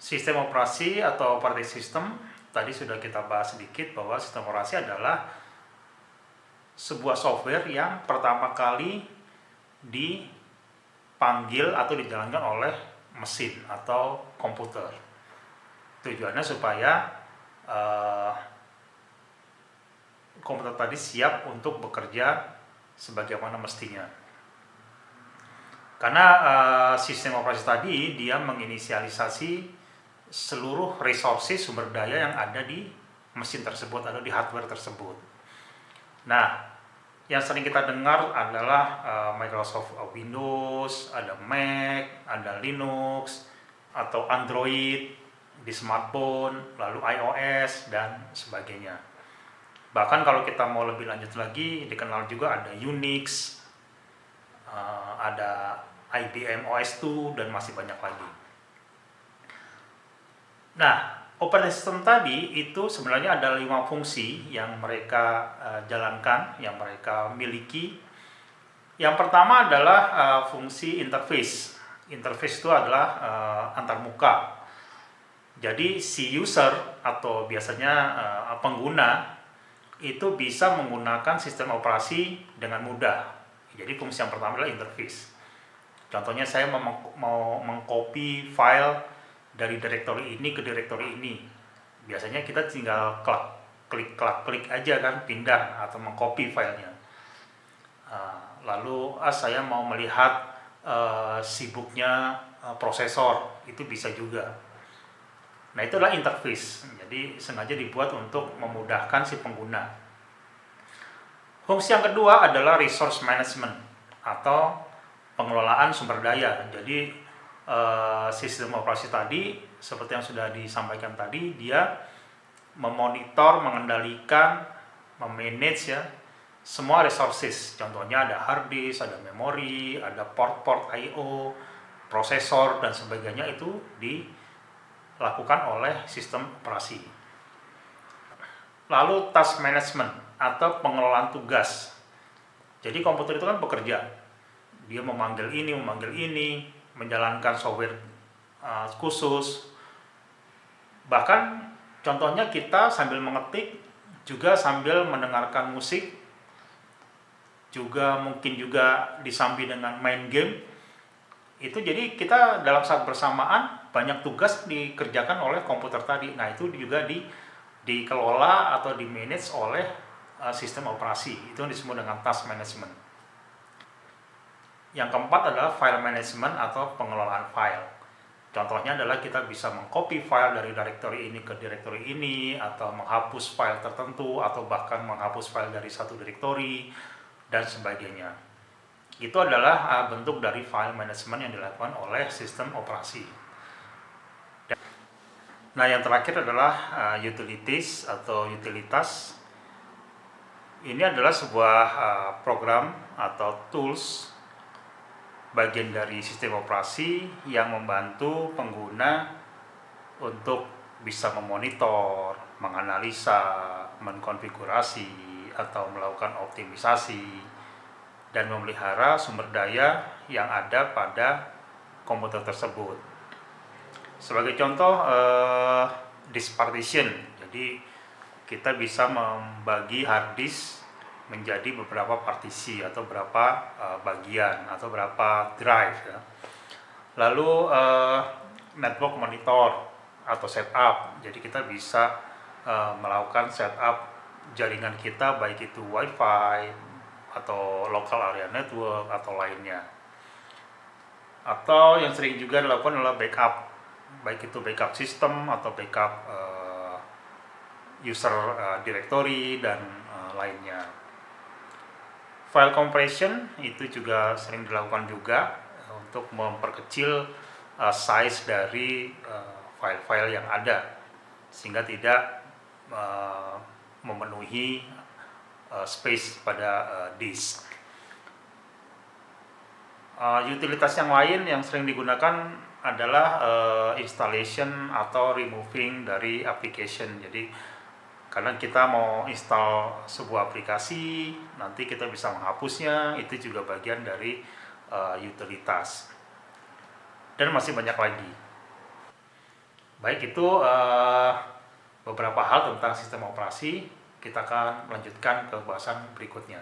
Sistem operasi atau operating system tadi sudah kita bahas sedikit bahwa sistem operasi adalah sebuah software yang pertama kali dipanggil atau dijalankan oleh mesin atau komputer. Tujuannya supaya komputer tadi siap untuk bekerja sebagaimana mestinya. Karena sistem operasi tadi dia menginisialisasi seluruh resources sumber daya yang ada di mesin tersebut atau di hardware tersebut. Nah, yang sering kita dengar adalah Microsoft Windows, ada Mac, ada Linux, atau Android di smartphone, lalu iOS, dan sebagainya. Bahkan kalau kita mau lebih lanjut lagi, dikenal juga ada Unix, ada IBM OS2, dan masih banyak lagi. Nah, operating system tadi itu sebenarnya ada 5 fungsi yang mereka jalankan, yang mereka miliki. Yang pertama adalah fungsi interface. Interface itu adalah antarmuka. Jadi si user atau biasanya pengguna itu bisa menggunakan sistem operasi dengan mudah. Jadi fungsi yang pertama adalah interface. Contohnya saya mau mengcopy file dari direktori ini ke direktori ini. Biasanya kita tinggal klik aja kan, pindah atau mengcopy filenya. Lalu saya mau melihat sibuknya prosesor, itu bisa juga. Nah, itu adalah interface. Jadi sengaja dibuat untuk memudahkan si pengguna. Fungsi yang kedua adalah resource management atau pengelolaan sumber daya. Jadi sistem operasi tadi seperti yang sudah disampaikan tadi, dia memonitor, mengendalikan, memanage ya semua resources. Contohnya ada hard disk, ada memori, ada port-port I/O, prosesor dan sebagainya, itu dilakukan oleh sistem operasi. Lalu task management atau pengelolaan tugas. Jadi komputer itu kan bekerja, dia memanggil ini, menjalankan software khusus. Bahkan contohnya kita sambil mengetik, juga sambil mendengarkan musik, juga mungkin juga disambi dengan main game. Itu jadi kita dalam saat bersamaan banyak tugas dikerjakan oleh komputer tadi. Nah, itu juga dikelola atau di-manage oleh sistem operasi. Itu yang disebut dengan task management. Yang keempat adalah file management atau pengelolaan file. Contohnya adalah kita bisa mengcopy file dari direktori ini ke direktori ini, atau menghapus file tertentu, atau bahkan menghapus file dari satu direktori, dan sebagainya. Itu adalah bentuk dari file management yang dilakukan oleh sistem operasi. Nah, yang terakhir adalah utilities atau utilitas. Ini adalah sebuah program atau tools bagian dari sistem operasi yang membantu pengguna untuk bisa memonitor, menganalisa, mengkonfigurasi, atau melakukan optimisasi, dan memelihara sumber daya yang ada pada komputer tersebut. Sebagai contoh, disk partition. Jadi kita bisa membagi hard disk menjadi beberapa partisi atau berapa bagian atau berapa drive ya. Lalu network monitor atau setup. Jadi kita bisa melakukan setup jaringan kita, baik itu WiFi atau local area network atau lainnya. Atau yang sering juga dilakukan adalah backup, baik itu backup sistem atau backup user directory dan lainnya. File compression itu juga sering dilakukan juga untuk memperkecil size dari file-file yang ada sehingga tidak memenuhi space pada disk. Utilitas yang lain yang sering digunakan adalah installation atau removing dari application. Jadi karena kita mau install sebuah aplikasi, nanti kita bisa menghapusnya, itu juga bagian dari utilitas. Dan masih banyak lagi. Baik, itu beberapa hal tentang sistem operasi. Kita akan melanjutkan ke bahasan berikutnya.